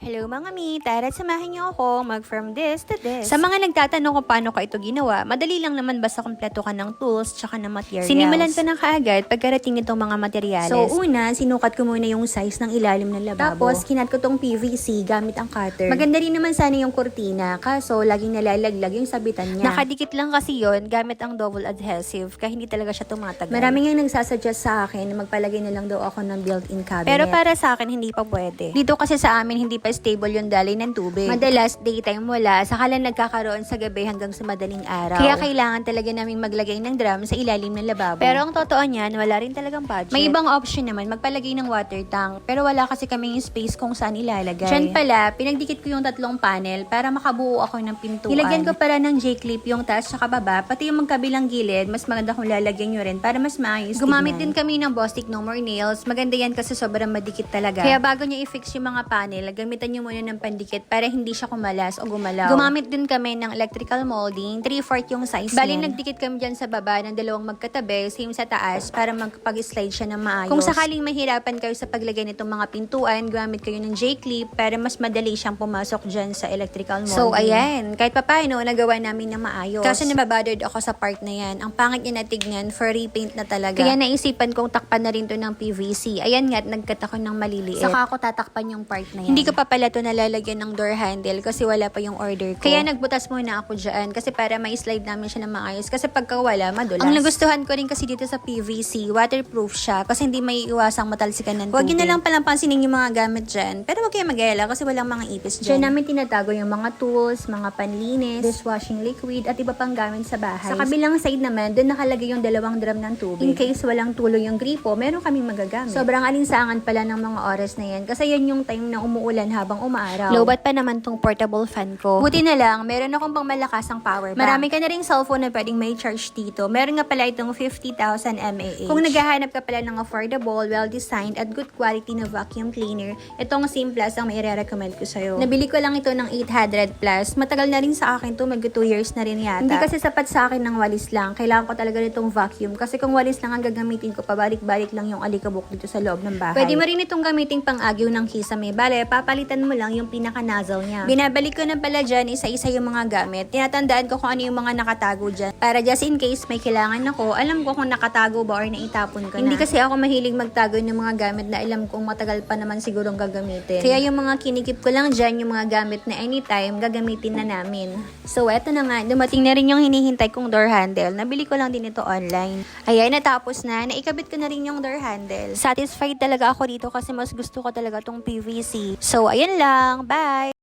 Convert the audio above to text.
Hello mga mi, tara't samahan niyo ako mag from this to this. Sa mga nagtatanong kung paano ko ito ginawa, madali lang naman basta kumpleto ka ng tools tsaka ng materials. Sinimulan ko na kaagad pagkarating nitong mga materyales. So una, sinukat ko muna yung size ng ilalim ng lababo. Tapos kinat ko tong PVC gamit ang cutter. Maganda rin naman sana yung kurtina, kaso laging nalalaglag yung sabitan niya. Nakadikit lang kasi yon gamit ang double adhesive kaya hindi talaga siya tumatagal. Maraming yung nagsasuggest sa akin na magpalagay na lang daw ako ng built-in cabinet. Pero para sa akin hindi pa pwede. Dito kasi sa amin hindi pa stable yung daloy ng tubig. Madalas, daytime wala, saka lang nagkakaroon sa gabi hanggang sa madaling araw. Kaya kailangan talaga namin maglagay ng drum sa ilalim ng lababo. Pero ang totoo niyan, wala rin talagang budget. May ibang option naman, magpalagay ng water tank, pero wala kasi kaming space kung saan ilalagay. Diyan pala, pinagdikit ko yung tatlong panel para makabuo ako ng pintuan. Nilagyan ko para ng J-clip yung taas sa baba, pati yung magkabilang gilid, mas maganda kung lalagyan nyo rin para mas maayos. Gumamit din kami ng Bostik No More Nails. Maganda yan kasi sobrang madikit talaga. Kaya bago nyo i-fix yung mga panel, gamitan nyo muna ng pandikit para hindi siya kumalas o gumalaw. Gumamit din kami ng electrical molding, 3/4 yung size Bali, nagdikit kami dyan sa baba ng dalawang magkatabi, same sa taas, para magpag-slide siya ng maayos. Kung sakaling mahirapan kayo sa paglagay nitong mga pintuan, gamit kayo ng J-clip para mas madali siyang pumasok dyan sa electrical molding. So, ayan. Kahit papaano, nagawa namin ng maayos. Kasi nababothered ako sa part na yan. Ang pangit niya natignan, for repaint na talaga. Kaya naisipan kong takpan na rin to ng PVC. Ayan nga, nagkat ako ng maliliit. Saka ako tatakpan yung part na yan. Hindi ko pa pala to nalalagyan ng door handle kasi wala pa yung order ko. Kaya nagbutas muna ako dyan kasi para ma-slide namin siya ng maayos kasi pagka wala, madulas. Ang nagustuhan ko rin kasi dito sa PVC, waterproof siya kasi hindi may iwasang matalsikan ng tubig. Huwag yun na lang palang pansinin yung mga gamit dyan. Pero huwag kayo mag-alala kasi walang mga ipis dyan. Diyan namin tinatago yung mga tools, mga panlinis, dishwashing liquid, at iba pang gamit sa bahay. Sa kabilang side naman, doon nakalagay yung 2 drum ng tubig. In case walang tuloy yung gripo, meron kaming magagamit. Sobrang alinsangan pala ng mga oras na yan kasi yan yung time na umuulan habang umaaraw. Lowbat pa naman tong portable fan ko. Buti na lang, meron akong pang malakasang power bank. Marami ka na ring cellphone na pwedeng may charge dito. Meron nga pala itong 50,000 mAh. Kung naghahanap ka pala ng affordable, well-designed, at good quality na vacuum cleaner, itong Simplas ang may recommend ko sa'yo. Nabili ko lang ito ng 800 plus. Matagal na rin sa akin to, mag 2 years na rin yata. Hindi kasi sapat sa akin ng walis lang. Kailangan ko talaga nitong vacuum. Kasi kung walis lang ang gagamitin ko, pabalik-balik lang yung alikabok dito sa loob ng bahay. Pwede mo rin itong gamitin pang-agyo ng kisame. Bale, papalitan mo lang yung pinaka-nozzle niya. Binabalik ko na pala dyan isa-isa yung mga gamit. Tinatandaan ko kung ano yung mga nakatago dyan. Para just in case may kailangan ako, alam ko kung nakatago ba or naitapon ko na. Hindi kasi ako mahilig magtago ng mga gamit na alam kong matagal pa naman sigurong gagamitin. Kaya yung mga kinikip ko lang dyan, yung mga gamit na anytime, gagamitin na namin. So, eto na nga. Dumating na rin yung hinihintay kong door handle. Nabili ko lang din ito online. Ayan, natapos na. Naikabit ko na rin yung door handle. Satisfied talaga ako dito kasi mas gusto ko talaga tong PVC. So, ayan lang. Bye!